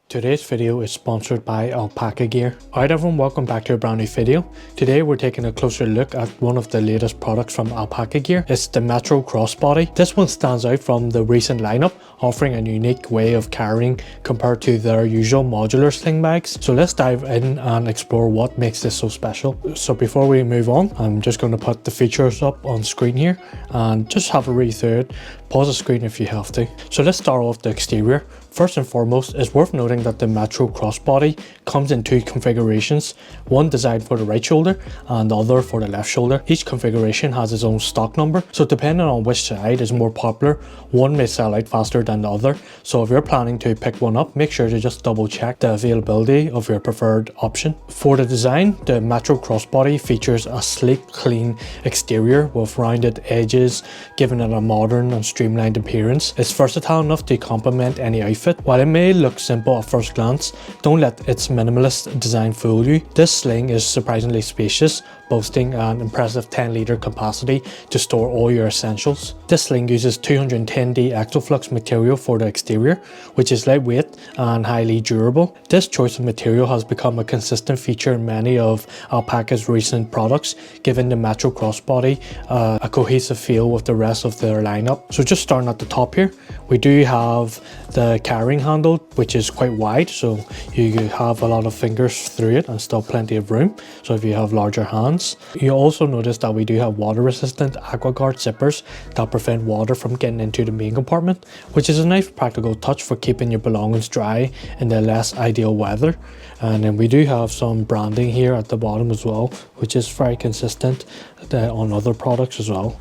Today's video is sponsored by Alpaka gear. Alright everyone, welcome back to a brand new video. Today we're taking a closer look at one of the latest products from Alpaka gear. It's the Metro Crossbody. This one stands out from the recent lineup, offering a unique way of carrying compared to their usual modular sling bags. So let's dive in and explore what makes this so special. So before we move on, I'm just going to put the features up on screen here and just have a read through it. Pause the screen if you have to. So let's start off the exterior. First and foremost, it's worth noting that the Metro Crossbody comes in two configurations, one designed for the right shoulder and the other for the left shoulder. Each configuration has its own stock number, so depending on which side is more popular, one may sell out faster than the other. So if you're planning to pick one up, make sure to just double check the availability of your preferred option. For the design, the Metro Crossbody features a sleek, clean exterior with rounded edges, giving it a modern and streamlined appearance. It's versatile enough to complement any outfit. While it may look simple at first glance, don't let its minimalist design fool you. This sling is surprisingly spacious, boasting an impressive 10-litre capacity to store all your essentials. This sling uses 210D Exoflux material for the exterior, which is lightweight and highly durable. This choice of material has become a consistent feature in many of Alpaka's recent products, giving the Metro Crossbody a cohesive feel with the rest of their lineup. So just starting at the top here, we do have the carrying handle, which is quite wide, so you have a lot of fingers through it and still plenty of room, so if you have larger hands. You also notice that we do have water resistant AquaGuard zippers that prevent water from getting into the main compartment, which is a nice practical touch for keeping your belongings dry in the less ideal weather. And then we do have some branding here at the bottom as well, which is very consistent on other products as well.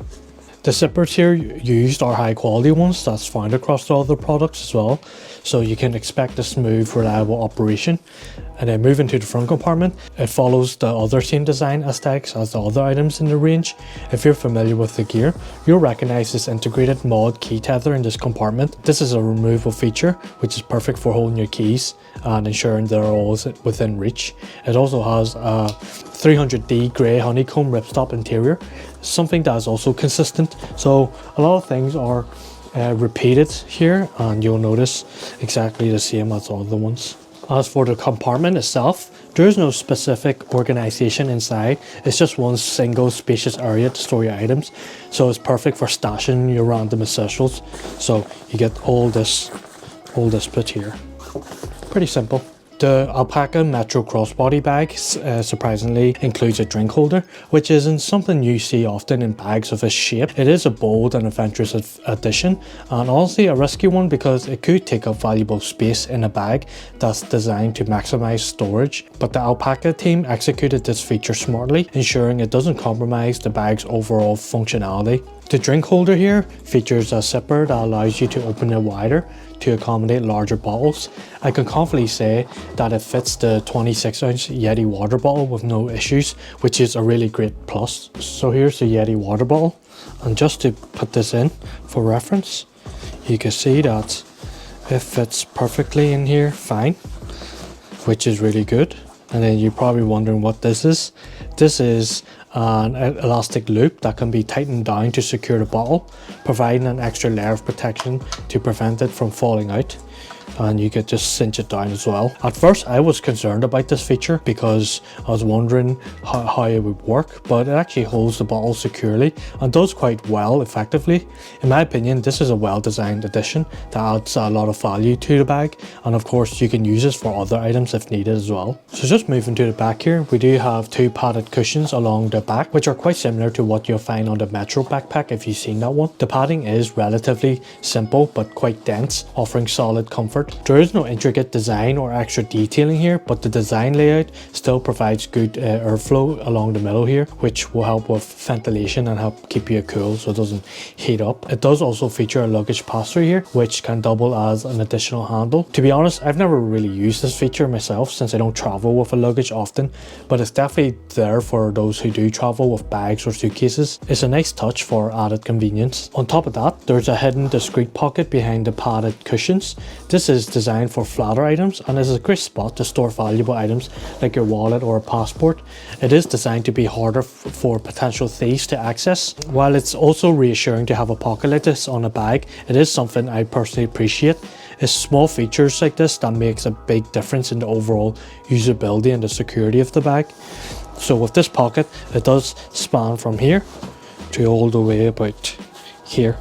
The zippers here used are high quality ones that's found across the other products as well, so you can expect a smooth, reliable operation. And then moving to the front compartment, it follows the other same design aesthetics as the other items in the range. If you're familiar with the gear, you'll recognize this integrated mod key tether in this compartment. This is a removable feature which is perfect for holding your keys and ensuring they're always within reach. It also has a 300D grey honeycomb ripstop interior, something that is also consistent. So a lot of things are repeated here, and you'll notice exactly the same as all the ones. As for the compartment itself, there is no specific organization inside. It's just one single spacious area to store your items, so it's perfect for stashing your random essentials. So you get all this put here. Pretty simple. The Alpaka Metro Crossbody bag surprisingly includes a drink holder, which isn't something you see often in bags of this shape. It is a bold and adventurous addition, and honestly a risky one because it could take up valuable space in a bag that's designed to maximize storage. But the Alpaka team executed this feature smartly, ensuring it doesn't compromise the bag's overall functionality. The drink holder here features a zipper that allows you to open it wider to accommodate larger bottles. I can confidently say that it fits the 26-ounce Yeti water bottle with no issues, which is a really great plus. So here's the Yeti water bottle, and just to put this in for reference, you can see that it fits perfectly in here fine, which is really good. And then you're probably wondering what this is. This is an elastic loop that can be tightened down to secure the bottle, providing an extra layer of protection to prevent it from falling out. And you could just cinch it down as well. At first I was concerned about this feature because I was wondering how it would work, but it actually holds the bottle securely and does quite well effectively. In my opinion, this is a well designed addition that adds a lot of value to the bag, and of course you can use this for other items if needed as well. So just moving to the back here, we do have two padded cushions along the back, which are quite similar to what you'll find on the Metro backpack if you've seen that one. The padding is relatively simple but quite dense, offering solid comfort. There is no intricate design or extra detailing here, but the design layout still provides good airflow along the middle here, which will help with ventilation and help keep you cool so it doesn't heat up. It does also feature a luggage pass-through here, which can double as an additional handle. To be honest, I've never really used this feature myself since I don't travel with a luggage often, but it's definitely there for those who do travel with bags or suitcases. It's a nice touch for added convenience. On top of that, there's a hidden discreet pocket behind the padded cushions. This is designed for flatter items and is a great spot to store valuable items like your wallet or a passport. It is designed to be harder for potential thieves to access. While it's also reassuring to have a pocket like this on a bag, it is something I personally appreciate. It's small features like this that makes a big difference in the overall usability and the security of the bag. So with this pocket, it does span from here to all the way about here.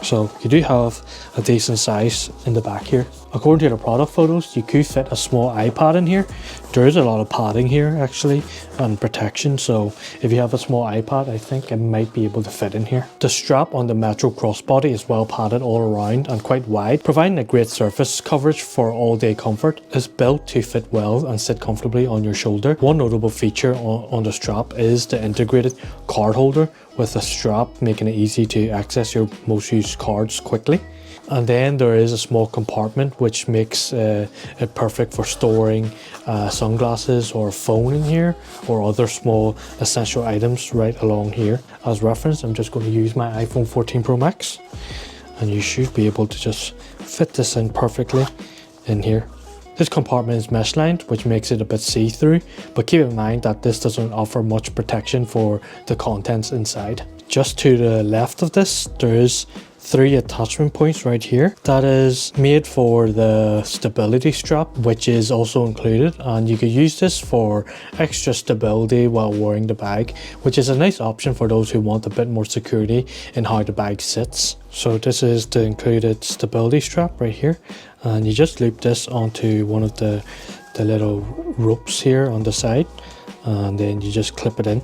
So you do have a decent size in the back here. According to the product photos, you could fit a small iPad in here. There is a lot of padding here actually and protection, so if you have a small iPad, I think it might be able to fit in here. The strap on the Metro Crossbody is well padded all around and quite wide, providing a great surface coverage for all-day comfort. It's built to fit well and sit comfortably on your shoulder. One notable feature on the strap is the integrated card holder with a strap, making it easy to access your most used cards quickly. And then there is a small compartment which makes it perfect for storing sunglasses or phone in here, or other small essential items right along here. As reference, I'm just going to use my iPhone 14 Pro Max, and you should be able to just fit this in perfectly in here. This compartment is mesh lined, which makes it a bit see-through, but keep in mind that this doesn't offer much protection for the contents inside. Just to the left of this, there is 3 attachment points right here. That is made for the stability strap, which is also included, and you could use this for extra stability while wearing the bag, which is a nice option for those who want a bit more security in how the bag sits. So this is the included stability strap right here, and you just loop this onto one of the little ropes here on the side, and then you just clip it in.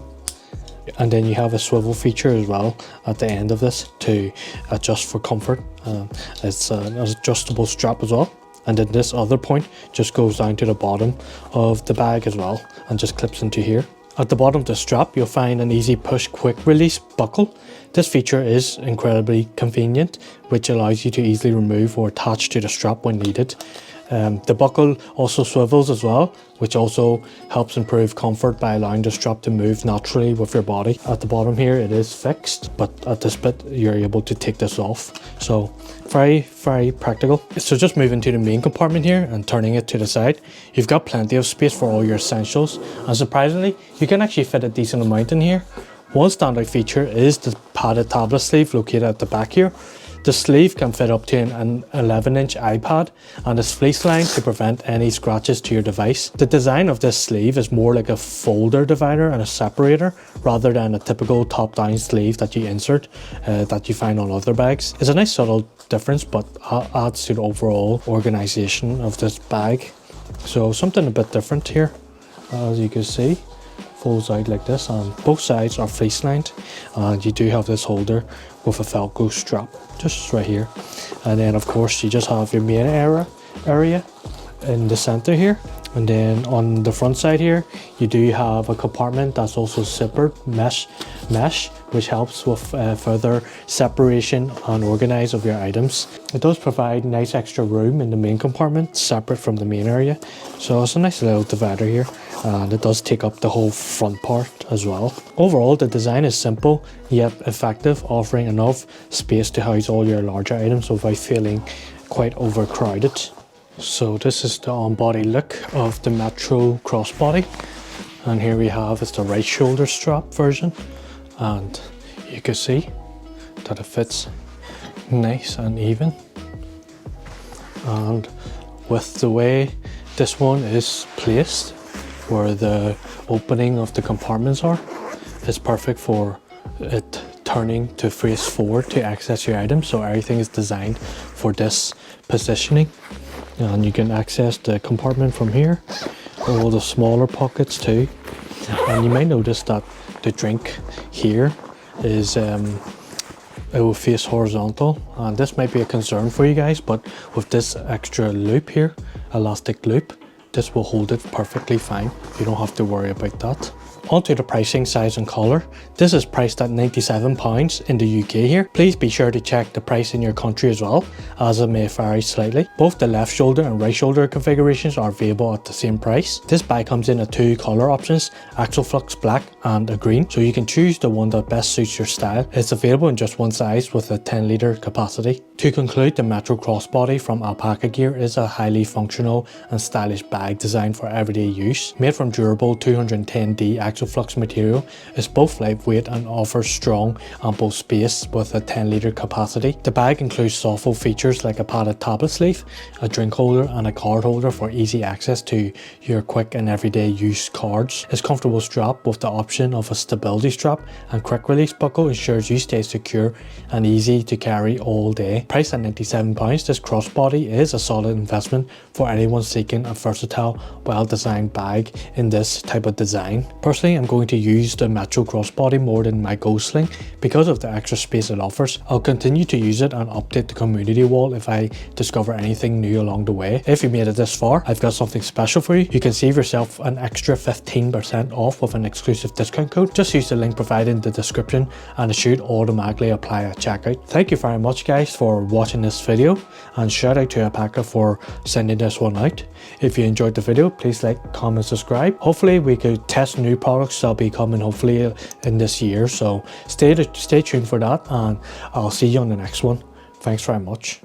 And then you have a swivel feature as well at the end of this to adjust for comfort. It's an adjustable strap as well. And then this other point just goes down to the bottom of the bag as well and just clips into here. At the bottom of the strap, you'll find an easy push quick release buckle. This feature is incredibly convenient, which allows you to easily remove or attach to the strap when needed. The buckle also swivels as well, which also helps improve comfort by allowing the strap to move naturally with your body. At the bottom here it is fixed, but at this bit you're able to take this off. So very, very practical. So just moving to the main compartment here and turning it to the side, you've got plenty of space for all your essentials, and surprisingly you can actually fit a decent amount in here. One standout feature is the padded tablet sleeve located at the back here. The sleeve can fit up to an 11-inch iPad and is fleece lined to prevent any scratches to your device. The design of this sleeve is more like a folder divider and a separator rather than a typical top-down sleeve that you insert that you find on other bags. It's a nice subtle difference, but adds to the overall organization of this bag. So something a bit different here, as you can see. Folds out like this, and both sides are fleece lined, and you do have this holder with a Velcro strap just right here. And then of course you just have your main area in the center here, and then on the front side here you do have a compartment that's also zippered mesh, which helps with further separation and organize of your items. It does provide nice extra room in the main compartment separate from the main area, so it's a nice little divider here, and it does take up the whole front part as well. Overall, the design is simple yet effective, offering enough space to house all your larger items without feeling quite overcrowded. So this is the on-body look of the Metro Crossbody, and here we have it's the right shoulder strap version, and you can see that it fits nice and even. And with the way this one is placed, where the opening of the compartments are, it's perfect for it turning to face forward to access your items. So everything is designed for this positioning, and you can access the compartment from here, all the smaller pockets too. And you might notice that the drink here is it will face horizontal, and this might be a concern for you guys, but with this extra loop here, elastic loop, this will hold it perfectly fine. You don't have to worry about that. Onto the pricing, size and colour. This is priced at £97 in the UK here. Please be sure to check the price in your country as well, as it may vary slightly. Both the left shoulder and right shoulder configurations are available at the same price. This bag comes in 2 colour options, Axle Flux Black and a green, so you can choose the one that best suits your style. It's available in just one size with a 10-litre capacity. To conclude, the Metro Crossbody from Alpaka Gear is a highly functional and stylish bag designed for everyday use. Made from durable 210D axle Exoflux material is both lightweight and offers strong, ample space with a 10-litre capacity. The bag includes thoughtful features like a padded tablet sleeve, a drink holder and a card holder for easy access to your quick and everyday use cards. Its comfortable strap with the option of a stability strap and quick release buckle ensures you stay secure and easy to carry all day. Priced at £97, this crossbody is a solid investment for anyone seeking a versatile, well-designed bag in this type of design. Personally, I'm going to use the Metro crossbody more than my Go Sling because of the extra space it offers. I'll continue to use it and update the community wall if I discover anything new along the way. If you made it this far, I've got something special for you. You can save yourself an extra 15% off with an exclusive discount code. Just use the link provided in the description and it should automatically apply at checkout. Thank you very much guys for watching this video, and shout out to Alpaka for sending this one out. If you enjoyed the video, please like, comment, subscribe. Hopefully we could test new products that'll be coming hopefully in this year, so stay tuned for that, and I'll see you on the next one. Thanks very much.